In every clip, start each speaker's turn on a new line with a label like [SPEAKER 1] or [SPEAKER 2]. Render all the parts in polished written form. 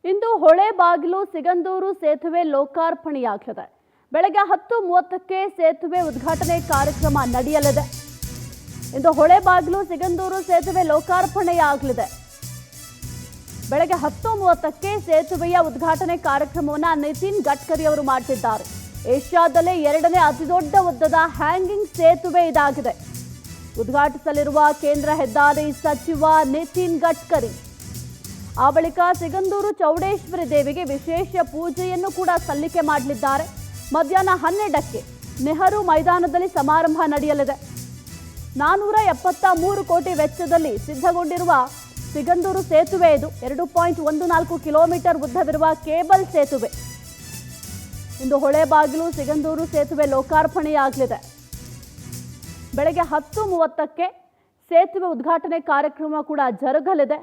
[SPEAKER 1] ಇಂದು ಹೊಳೆಬಾಗಿಲು ಸಿಗಂದೂರು ಸೇತುವೆ ಲೋಕಾರ್ಪಣೆಯಾಗಲಿದೆ. ಬೆಳಗ್ಗೆ 10:30ಕ್ಕೆ ಸೇತುವೆ ಉದ್ಘಾಟನೆ ಕಾರ್ಯಕ್ರಮ ನಡೆಯಲಿದೆ. ಇಂದು ಹೊಳೆಬಾಗಿಲು ಸಿಗಂದೂರು ಸೇತುವೆ ಲೋಕಾರ್ಪಣೆಯಾಗಲಿದೆ. ಬೆಳಗ್ಗೆ 10:30ಕ್ಕೆ ಸೇತುವೆಯ ಉದ್ಘಾಟನೆ ಕಾರ್ಯಕ್ರಮವನ್ನು ನಿತಿನ್ ಗಡ್ಕರಿ ಅವರು ಮಾಡ್ತಿದ್ದಾರೆ. ಏಷ್ಯಾದಲ್ಲೇ 2ನೇ ಅತಿದೊಡ್ಡ ಉದ್ದದ ಹ್ಯಾಂಗಿಂಗ್ ಸೇತುವೆ ಇದಾಗಿದೆ. ಉದ್ಘಾಟಿಸಲಿರುವ ಕೇಂದ್ರ ಹೆದ್ದಾರಿ ಸಚಿವ ನಿತಿನ್ ಗಡ್ಕರಿ. ಆ ಬಳಿಕ ಸಿಗಂದೂರು ಚೌಡೇಶ್ವರಿ ದೇವಿಗೆ ವಿಶೇಷ ಪೂಜೆಯನ್ನು ಕೂಡ ಸಲ್ಲಿಕೆ ಮಾಡಲಿದ್ದಾರೆ. ಮಧ್ಯಾಹ್ನ 12ಕ್ಕೆ ನೆಹರು ಮೈದಾನದಲ್ಲಿ ಸಮಾರಂಭ ನಡೆಯಲಿದೆ. 473 ಕೋಟಿ ವೆಚ್ಚದಲ್ಲಿ ಸಿದ್ಧಗೊಂಡಿರುವ ಸಿಗಂದೂರು ಸೇತುವೆ ಇದು 2.14 ಕಿಲೋಮೀಟರ್ ಉದ್ದವಿರುವ ಕೇಬಲ್ ಸೇತುವೆ. ಇಂದು ಹೊಳೆಬಾಗಿಲು ಸಿಗಂದೂರು ಸೇತುವೆ ಲೋಕಾರ್ಪಣೆಯಾಗಲಿದೆ. ಬೆಳಗ್ಗೆ 10:30ಕ್ಕೆ ಸೇತುವೆ ಉದ್ಘಾಟನೆ ಕಾರ್ಯಕ್ರಮ ಕೂಡ ಜರುಗಲಿದೆ.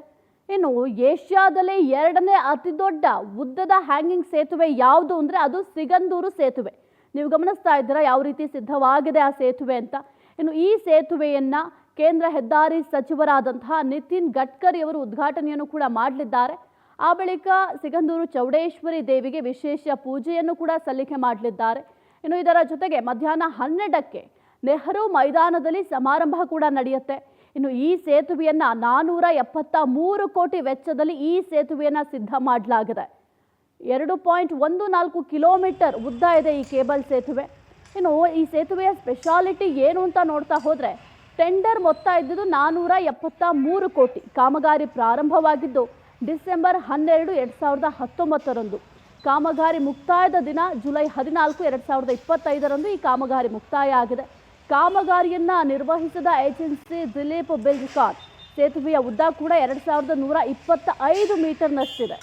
[SPEAKER 1] ಇನ್ನು ಏಷ್ಯಾದಲ್ಲೇ 2ನೇ ಅತಿದೊಡ್ಡ ಉದ್ದದ ಹ್ಯಾಂಗಿಂಗ್ ಸೇತುವೆ ಯಾವುದು ಅಂದರೆ ಅದು ಸಿಗಂದೂರು ಸೇತುವೆ. ನೀವು ಗಮನಿಸ್ತಾ ಇದ್ದೀರಾ ಯಾವ ರೀತಿ ಸಿದ್ಧವಾಗಿದೆ ಆ ಸೇತುವೆ ಅಂತ. ಇನ್ನು ಈ ಸೇತುವೆಯನ್ನು ಕೇಂದ್ರ ಹೆದ್ದಾರಿ ಸಚಿವರಾದಂತಹ ನಿತಿನ್ ಗಡ್ಕರಿ ಅವರು ಉದ್ಘಾಟನೆಯನ್ನು ಕೂಡ ಮಾಡಲಿದ್ದಾರೆ. ಆ ಬಳಿಕ ಸಿಗಂದೂರು ಚೌಡೇಶ್ವರಿ ದೇವಿಗೆ ವಿಶೇಷ ಪೂಜೆಯನ್ನು ಕೂಡ ಸಲ್ಲಿಕೆ ಮಾಡಲಿದ್ದಾರೆ. ಇನ್ನು ಇದರ ಜೊತೆಗೆ ಮಧ್ಯಾಹ್ನ 12ಕ್ಕೆ ನೆಹರು ಮೈದಾನದಲ್ಲಿ ಸಮಾರಂಭ ಕೂಡ ನಡೆಯುತ್ತೆ. ಇನ್ನು ಈ ಸೇತುವೆಯನ್ನು 473 ಕೋಟಿ ವೆಚ್ಚದಲ್ಲಿ ಈ ಸೇತುವೆಯನ್ನು ಸಿದ್ಧ ಮಾಡಲಾಗಿದೆ. 2.14 ಕಿಲೋಮೀಟರ್ ಉದ್ದ ಇದೆ ಈ ಕೇಬಲ್ ಸೇತುವೆ. ಇನ್ನು ಈ ಸೇತುವೆಯ ಸ್ಪೆಷಾಲಿಟಿ ಏನು ಅಂತ ನೋಡ್ತಾ ಹೋದರೆ, ಟೆಂಡರ್ ಮೊತ್ತ ಇದ್ದಿದ್ದು 473 ಕೋಟಿ. ಕಾಮಗಾರಿ ಪ್ರಾರಂಭವಾಗಿದ್ದು ಡಿಸೆಂಬರ್ 12, 2019ರಂದು. ಕಾಮಗಾರಿ ಮುಕ್ತಾಯದ ದಿನ ಜುಲೈ 14, 2025ರಂದು ಈ ಕಾಮಗಾರಿ ಮುಕ್ತಾಯ ಆಗಿದೆ. ಕಾಮಗಾರಿಯನ್ನು ನಿರ್ವಹಿಸಿದ ಏಜೆನ್ಸಿ ದಿಲೀಪ್ ಬಿಲ್ಡ್ಕಾನ್. ಸೇತುವೆಯ ಉದ್ದ ಕೂಡ 2125 ಮೀಟರ್ನಷ್ಟಿದೆ.